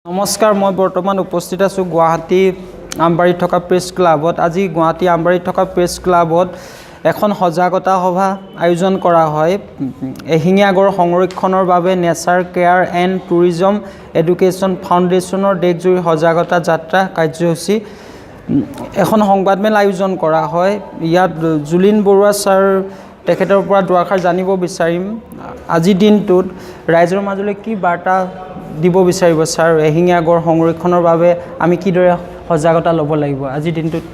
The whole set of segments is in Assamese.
নমস্কাৰ, মই বৰ্তমান উপস্থিত আছোঁ গুৱাহাটী আমবাৰীত থকা প্ৰেছ ক্লাবত। আজি গুৱাহাটী আমবাৰীত থকা প্ৰেছ ক্লাবত এখন সজাগতা সভা আয়োজন কৰা হয় এশিঙীয়া গড় সংৰক্ষণৰ বাবে nature care and tourism education ফাউণ্ডেশ্যনৰ দেশজুৰি সজাগতা যাত্ৰা কাৰ্যসূচী এখন সংবাদমেল আয়োজন কৰা হয়। ইয়াত জুলিন বৰুৱা ছাৰ তেখেতৰ পৰা দুআষাৰ জানিব বিচাৰিম। আজিৰ দিনটোত ৰাইজৰ মাজলৈ কি বাৰ্তা দিব বিচাৰিব ছাৰ? এশিঙীয়া গড় সংৰক্ষণৰ বাবে আমি কিদৰে সজাগতা ল'ব লাগিব আজিৰ দিনটোত?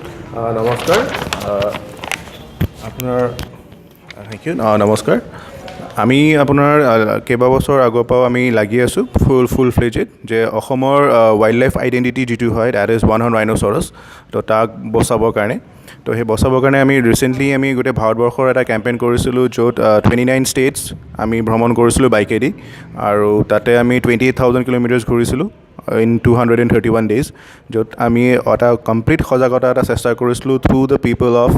নমস্কাৰ আপোনাৰ থেংক ইউ। নমস্কাৰ, আমি আপোনাৰ কেইবাবছৰ আগৰ পৰাও আমি লাগি আছোঁ ফুল ফ্লেজেড যে অসমৰ ৱাইল্ড লাইফ আইডেণ্টিটি যিটো হয় date is one horn rhinoceros, তো তাক বচাবৰ কাৰণে তো সেই বচাবৰ কাৰণে আমি ৰিচেণ্টলি আমি গোটেই ভাৰতবৰ্ষৰ এটা কেম্পেইন কৰিছিলোঁ য'ত 29 ষ্টেটছ আমি ভ্ৰমণ কৰিছিলোঁ বাইকেদি, আৰু তাতে আমি 28,000 কিলোমিটাৰ্ছ ঘূৰিছিলোঁ ইন 231 ডেইজ, য'ত আমি এটা কমপ্লিট সজাগতা এটা চেষ্টা কৰিছিলোঁ through the people of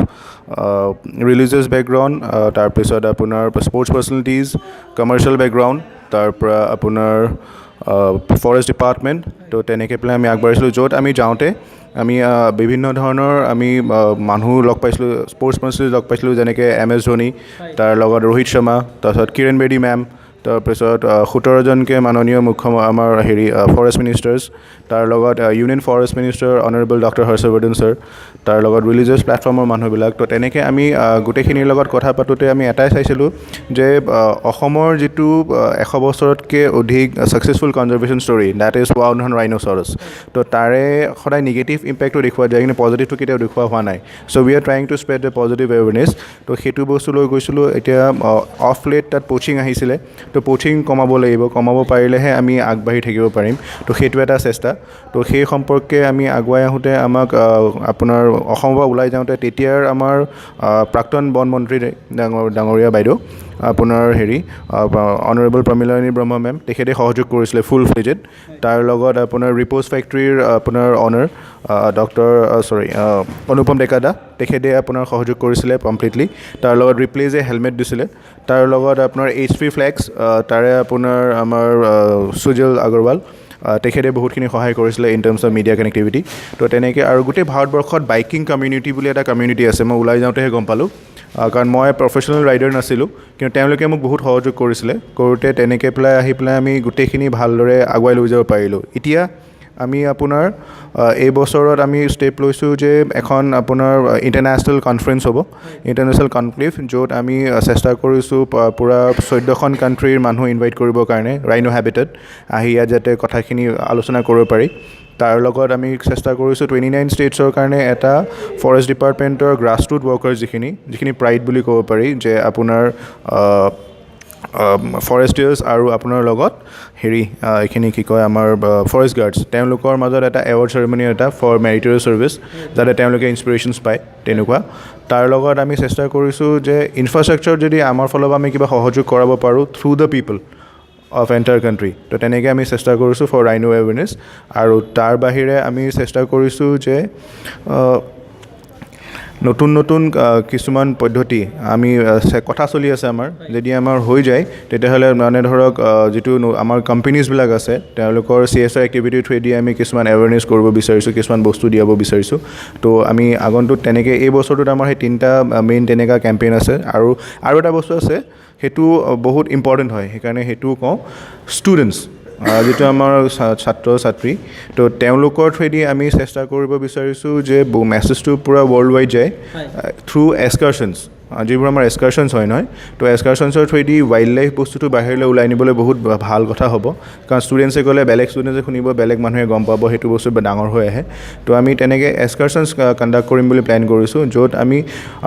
religious background, তাৰপিছত আপোনাৰ স্পৰ্টছ পাৰ্চনেলিটিজ, কমাৰ্চিয়েল বেকগ্ৰাউণ্ড, তাৰপৰা আপোনাৰ ফৰেষ্ট ডিপাৰ্টমেণ্ট, তো তেনেকৈ পেলাই আমি আগবাঢ়িছিলোঁ। য'ত আমি যাওঁতে আমি বিভিন্ন ধৰণৰ আমি মানুহ লগ পাইছিলোঁ, স্পৰ্টছ পাৰ্চনেলিটিজ লগ পাইছিলোঁ, যেনেকৈ MS ধোনী, তাৰ লগত ৰোহিত শৰ্মা, তাৰপিছত কিৰণ বেদী মেম, তাৰপিছত 17জনকৈ মাননীয় আমাৰ ফৰেষ্ট মিনিষ্টাৰ্ছ, তাৰ লগত union forest minister honourable doctor Harshvardhan sir, তাৰ লগত ৰিলিজিয়াছ প্লেটফৰ্মৰ মানুহবিলাক। তো তেনেকৈ আমি গোটেইখিনিৰ লগত কথা পাতোঁতে আমি এটাই চাইছিলোঁ যে অসমৰ যিটো 100 বছৰতকৈ অধিক successful conservation story that is one horn rhinoceros, তো তাৰে সদায় নিগেটিভ ইম্পেক্টটো দেখুওৱা যায়, কিন্তু পজিটিভটো কেতিয়াও দেখুওৱা হোৱা নাই। So' we are trying to spread the positive awareness. তো সেইটো বস্তু লৈ গৈছিলোঁ। এতিয়া অফ লেট তাত প'চিং আহিছিলে, তো প'চিং কমাব লাগিব, কমাব পাৰিলেহে আমি আগবাঢ়ি থাকিব পাৰিম। তো সেইটো এটা চেষ্টা। তো সেই সম্পৰ্কে আমি আগুৱাই আহোঁতে আমাক আপোনাৰ অসমৰ পৰা ওলাই যাওঁতে তেতিয়াৰ আমাৰ প্ৰাক্তন বন মন্ত্ৰী ডাঙৰীয়া বাইদেউ আপোনাৰ অনাৰেবল প্ৰমীলাৰাণী ব্ৰহ্ম মেম, তেখেতে সহযোগ কৰিছিলে ফুল ফ্লেজেড। তাৰ লগত আপোনাৰ ৰিপ'জ ফেক্টৰীৰ আপোনাৰ অনাৰ অনুপম ডেকা দা, তেখেতে আপোনাৰ সহযোগ কৰিছিলে কমপ্লিটলি। তাৰ লগত ৰিপ্লেজে হেলমেট দিছিলে। তাৰ লগত আপোনাৰ H3 ফ্লেগছ, তাৰে আপোনাৰ আমাৰ সুজল আগৰৱাল, তেখেতে বহুতখিনি সহায় কৰিছিলে in terms of media connectivity. তো তেনেকৈ আৰু গোটেই ভাৰতবৰ্ষত বাইকিং কমিউনিটি বুলি এটা কমিউনিটি আছে, মই ওলাই যাওঁতেহে গম পালোঁ, কাৰণ মই প্ৰফেশ্যনেল ৰাইডাৰ নাছিলোঁ, কিন্তু তেওঁলোকে মোক বহুত সহযোগ কৰিছিলে। কৰোঁতে তেনেকৈ আহি পেলাই আমি গোটেইখিনি ভালদৰে আগুৱাই লৈ যাব পাৰিলোঁ। এতিয়া আমি আপোনাৰ এই বছৰত আমি ষ্টেপ লৈছোঁ যে এখন আপোনাৰ ইণ্টাৰনেশ্যনেল কনফাৰেঞ্চ হ'ব, ইণ্টাৰনেশ্যনেল কনক্লেভ, য'ত আমি চেষ্টা কৰিছোঁ পূৰা 14খন কাণ্ট্ৰিৰ মানুহ ইনভাইট কৰিবৰ কাৰণে ৰাইনো হেবিটেট আহি ইয়াত যাতে কথাখিনি আলোচনা কৰিব পাৰি। তাৰ লগত আমি চেষ্টা কৰিছোঁ 29 ষ্টেটছৰ কাৰণে এটা ফৰেষ্ট ডিপাৰ্টমেণ্টৰ গ্ৰাছৰুট ৱৰ্কাৰ যিখিনি প্ৰাইড বুলি ক'ব পাৰি, যে আপোনাৰ ফৰেষ্টিয়াৰ্ছ আৰু আপোনাৰ লগত এইখিনি কি কয় আমাৰ ফৰেষ্ট গাৰ্ডছ, তেওঁলোকৰ মাজত এটা এৱাৰ্ড চেৰেমনি এটা ফৰ মেৰিটৰিয়াছ ছাৰ্ভিচ, যাতে তেওঁলোকে ইনস্পিৰেশ্যনছ পায় তেনেকুৱা। তাৰ লগত আমি চেষ্টা কৰিছোঁ যে ইনফ্ৰাষ্ট্ৰাকচাৰ যদি আমাৰ ফালৰ পৰা আমি কিবা সহযোগ কৰাব পাৰোঁ through the people of entire country, তো তেনেকৈ আমি চেষ্টা কৰিছোঁ ফৰ ৰাইনো এৱেৰনেছ। আৰু তাৰ বাহিৰে আমি চেষ্টা কৰিছোঁ যে নতুন কিছুমান পদ্ধতি আমি কথা চলি আছে আমাৰ, যদি আমাৰ হৈ যায় তেতিয়াহ'লে মানে ধৰক যিটো আমাৰ কোম্পেনীজবিলাক আছে তেওঁলোকৰ CSR এক্টিভিটিৰ থ্ৰুৱেদি আমি কিছুমান এৱেৰনেছ কৰিব বিচাৰিছোঁ, কিছুমান বস্তু দিয়াব বিচাৰিছোঁ। তো আমি আগন্তুক তেনেকৈ এই বছৰটোত আমাৰ সেই 3টা মেইন তেনেকুৱা কেম্পেইন আছে। আৰু এটা বস্তু আছে, সেইটো বহুত ইম্পৰ্টেণ্ট হয়, সেইকাৰণে সেইটোও কওঁ, ষ্টুডেণ্টছ যিটো আমাৰ ছাত্ৰ ছাত্ৰী, তো তেওঁলোকৰ থ্ৰুৱেদি আমি চেষ্টা কৰিব বিচাৰিছোঁ যে মেছেজটো পূৰা ৱৰ্ল্ড ৱাইড যায় থ্ৰু এক্সকাৰ্ছনছ, যিবোৰ আমাৰ এক্সকাৰ্ছনছ হয় নহয়, তো এক্সকাৰ্ছনছৰ থ্ৰুৱেদি ৱাইল্ড লাইফ বস্তুটো বাহিৰলৈ ওলাই নিবলৈ বহুত ভাল কথা হ'ব, কাৰণ ষ্টুডেণ্টছে গ'লে বেলেগ ষ্টুডেণ্টছে শুনিব, বেলেগ মানুহে গম পাব, সেইটো বস্তু ডাঙৰ হৈ আহে। তো আমি তেনেকৈ এক্সকাৰ্ছনছ কণ্ডাক্ট কৰিম বুলি প্লেন কৰিছোঁ, য'ত আমি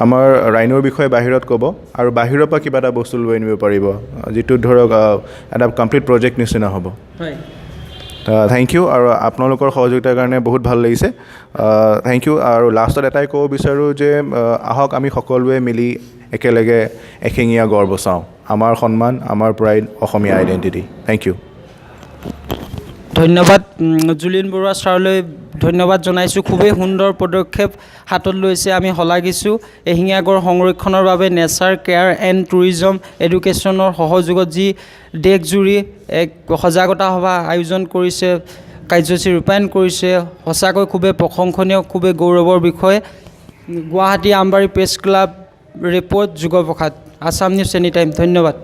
আমাৰ ৰাইনোৰ বিষয়ে বাহিৰত ক'ব আৰু বাহিৰৰ পৰা কিবা এটা বস্তু লৈ আনিব পাৰিব, যিটো ধৰক এটা কমপ্লিট প্ৰজেক্ট নিচিনা হ'ব। থেংক ইউ, আৰু আপোনালোকৰ সহযোগিতাৰ কাৰণে বহুত ভাল লাগিছে। Thank you. আৰু লাষ্টত এটাই ক'ব বিচাৰোঁ যে আহক আমি সকলোৱে মিলি একেলগে এশিঙীয়া গড় বচাওঁ, আমাৰ সন্মান, আমাৰ pride, Asamiya identity. Thank you. ধন্যবাদ জুলিন বৰুৱা ছাৰলৈ ধন্যবাদ জনাইছোঁ। খুবেই সুন্দৰ পদক্ষেপ হাতত লৈছে, আমি শলাগিছোঁ। এশিঙীয়া গড় সংৰক্ষণৰ বাবে নেচাৰ কেয়াৰ এণ্ড টুৰিজম এডুকেশ্যনৰ সহযোগত যি দেশজুৰি এক সজাগতা সভা আয়োজন কৰিছে কাৰ্যসূচী ৰূপায়ণ কৰিছে সঁচাকৈ খুবেই প্ৰশংসনীয় খুবেই গৌৰৱৰ বিষয় Guwahati Ambari press club report Jugaprasad Assam news any time ধন্যবাদ